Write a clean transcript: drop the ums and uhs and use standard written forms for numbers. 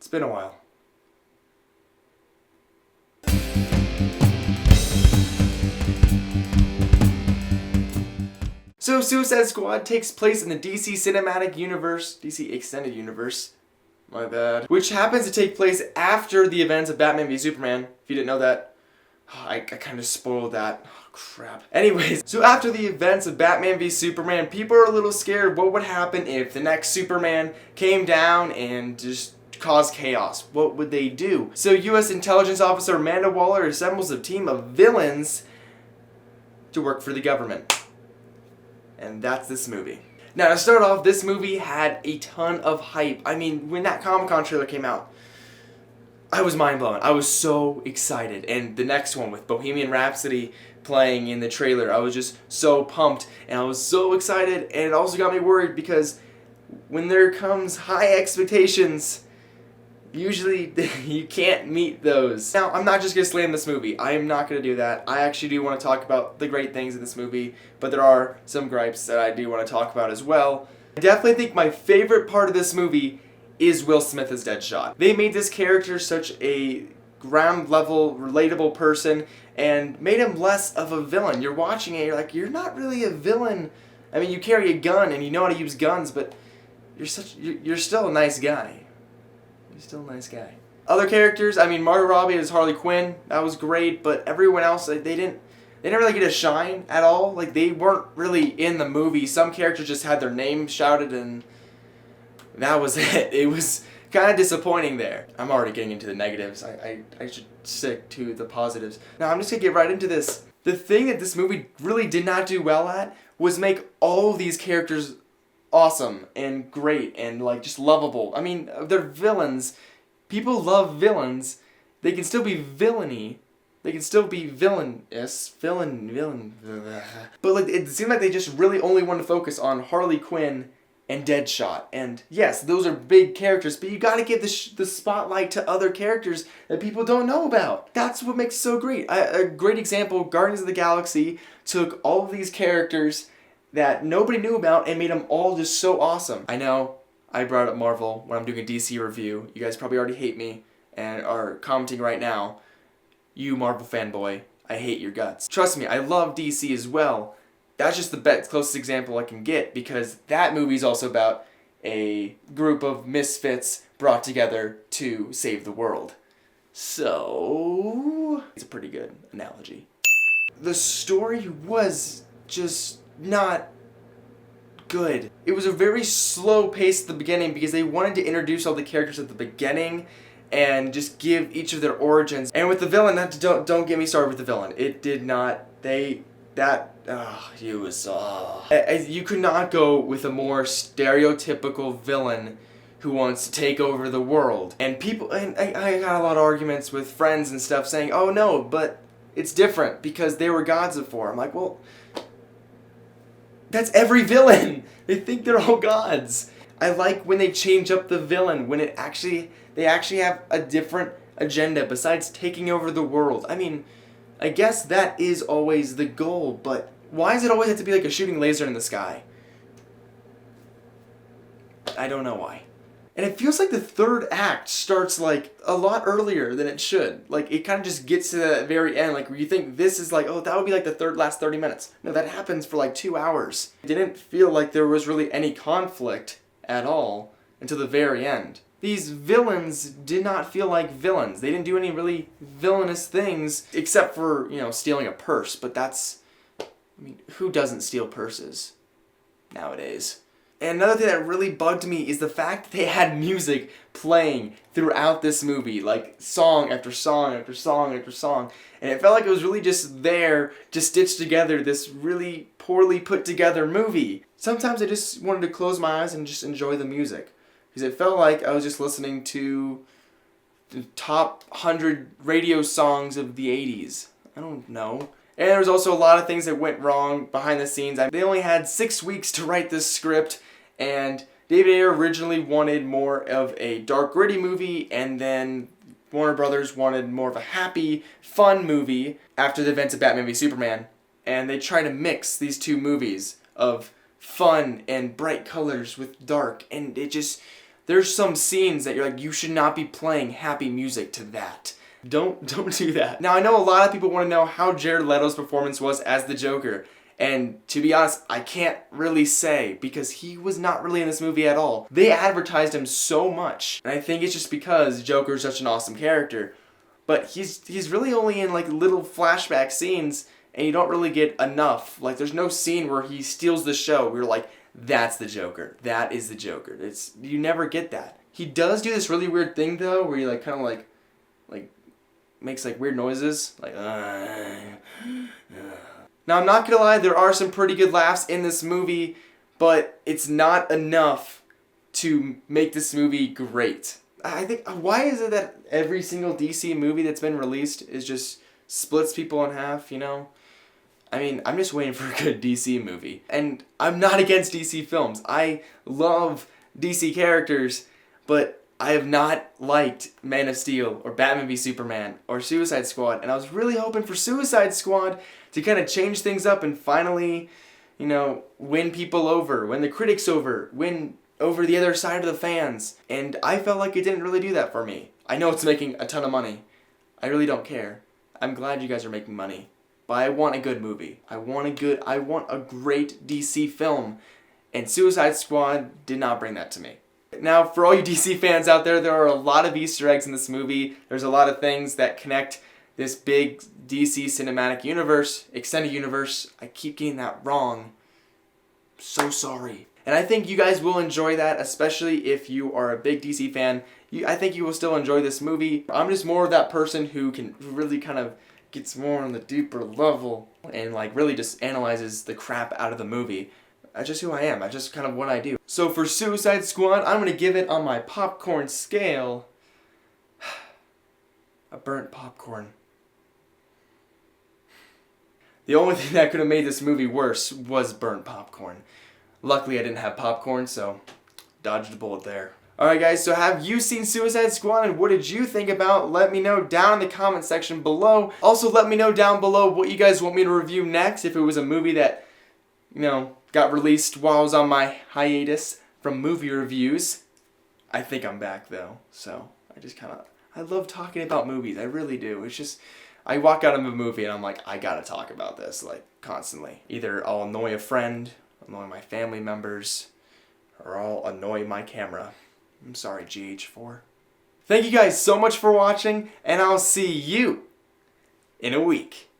It's been a while. So Suicide Squad takes place in the DC Cinematic Universe, DC Extended Universe, my bad, which happens to take place after the events of Batman v Superman. If you didn't know that, I kind of spoiled that. Oh, crap. Anyways, so after the events of Batman v Superman, people are a little scared what would happen if the next Superman came down and just caused chaos. What would they do? So U.S. Intelligence Officer Amanda Waller assembles a team of villains to work for the government. And that's this movie. Now to start off, this movie had a ton of hype. I mean, when that Comic-Con trailer came out, I was mind blown. I was so excited. And the next one with Bohemian Rhapsody playing in the trailer, I was just so pumped and I was so excited. And it also got me worried because when there comes high expectations, usually you can't meet those. Now, I'm not just going to slam this movie. I am not going to do that. I actually do want to talk about the great things in this movie, but there are some gripes that I do want to talk about as well. I definitely think my favorite part of this movie is Will Smith as Deadshot. They made this character such a ground level, relatable person and made him less of a villain. You're watching it, you're like, you're not really a villain. I mean, you carry a gun and you know how to use guns, but you're still a nice guy. He's still a nice guy. Other characters, I mean, Margot Robbie as Harley Quinn, that was great, but everyone else, they didn't really get a shine at all. Like, they weren't really in the movie. Some characters just had their name shouted and that was it. It was kind of disappointing there. I'm already getting into the negatives. I should stick to the positives. Now, I'm just going to get right into this. The thing that this movie really did not do well at was make all of these characters awesome and great and like just lovable. I mean, they're villains. People love villains. They can still be villainy. They can still be villainous. Villain. But like, it seemed like they just really only wanted to focus on Harley Quinn and Deadshot. And yes, those are big characters, but you gotta give the spotlight to other characters that people don't know about. That's what makes it so great. A great example, Guardians of the Galaxy took all of these characters that nobody knew about and made them all just so awesome. I know I brought up Marvel when I'm doing a DC review. You guys probably already hate me and are commenting right now. You Marvel fanboy, I hate your guts. Trust me, I love DC as well. That's just the closest example I can get because that movie's also about a group of misfits brought together to save the world. So, it's a pretty good analogy. The story was just not good. It was a very slow pace at the beginning because they wanted to introduce all the characters at the beginning and just give each of their origins. And with the villain, don't get me started with the villain. It did not, you could not go with a more stereotypical villain who wants to take over the world. And I got a lot of arguments with friends and stuff saying, oh no, but it's different because they were gods before. I'm like, well, that's every villain. They think they're all gods. I like when they change up the villain, when they actually have a different agenda besides taking over the world. I mean, I guess that is always the goal, but why does it always have to be like a shooting laser in the sky? I don't know why. And it feels like the third act starts like a lot earlier than it should. Like it kind of just gets to the very end, like where you think this is like, oh, that would be like the last 30 minutes. No, that happens for like 2 hours. It didn't feel like there was really any conflict at all until the very end. These villains did not feel like villains. They didn't do any really villainous things except for, stealing a purse. But who doesn't steal purses nowadays? And another thing that really bugged me is the fact that they had music playing throughout this movie, like song after song after song after song. And it felt like it was really just there to stitch together this really poorly put together movie. Sometimes I just wanted to close my eyes and just enjoy the music. Because it felt like I was just listening to the top 100 radio songs of the 80s. I don't know. And there was also a lot of things that went wrong behind the scenes. They only had 6 weeks to write this script, and David Ayer originally wanted more of a dark, gritty movie, and then Warner Brothers wanted more of a happy, fun movie after the events of Batman v Superman. And they tried to mix these two movies of fun and bright colors with dark, and it just There's some scenes that you're like, you should not be playing happy music to that. Don't do that. Now I know a lot of people want to know how Jared Leto's performance was as the Joker. And to be honest, I can't really say because he was not really in this movie at all. They advertised him so much. And I think it's just because Joker's such an awesome character. But he's really only in like little flashback scenes and you don't really get enough. Like there's no scene where he steals the show. We're like, that's the Joker. That is the Joker. You never get that. He does do this really weird thing though where he like kind of like makes like weird noises. Like Now, I'm not gonna lie, there are some pretty good laughs in this movie, but it's not enough to make this movie great. I think, why is it that every single DC movie that's been released is just splits people in half, you know? I mean, I'm just waiting for a good DC movie. And I'm not against DC films. I love DC characters, but I have not liked Man of Steel or Batman v Superman or Suicide Squad. And I was really hoping for Suicide Squad to kind of change things up and finally, you know, win people over, win the critics over, win over the other side of the fans. And I felt like it didn't really do that for me. I know it's making a ton of money. I really don't care. I'm glad you guys are making money. But I want a good movie. I want a great DC film. And Suicide Squad did not bring that to me. Now, for all you DC fans out there, there are a lot of Easter eggs in this movie. There's a lot of things that connect this big DC cinematic universe, extended universe. I keep getting that wrong. So sorry. And I think you guys will enjoy that, especially if you are a big DC fan. I think you will still enjoy this movie. I'm just more of that person who really kind of gets more on the deeper level and like really just analyzes the crap out of the movie. That's just who I am. That's just kind of what I do. So for Suicide Squad, I'm going to give it on my popcorn scale a burnt popcorn. The only thing that could have made this movie worse was burnt popcorn. Luckily, I didn't have popcorn, so dodged a bullet there. Alright guys, so have you seen Suicide Squad and what did you think about? Let me know down in the comment section below. Also, let me know down below what you guys want me to review next. If it was a movie that, you know, got released while I was on my hiatus from movie reviews. I think I'm back though, so I love talking about movies. I really do. It's just, I walk out of a movie and I'm like, I gotta talk about this, like, constantly. Either I'll annoy a friend, annoy my family members, or I'll annoy my camera. I'm sorry, GH4. Thank you guys so much for watching, and I'll see you in a week.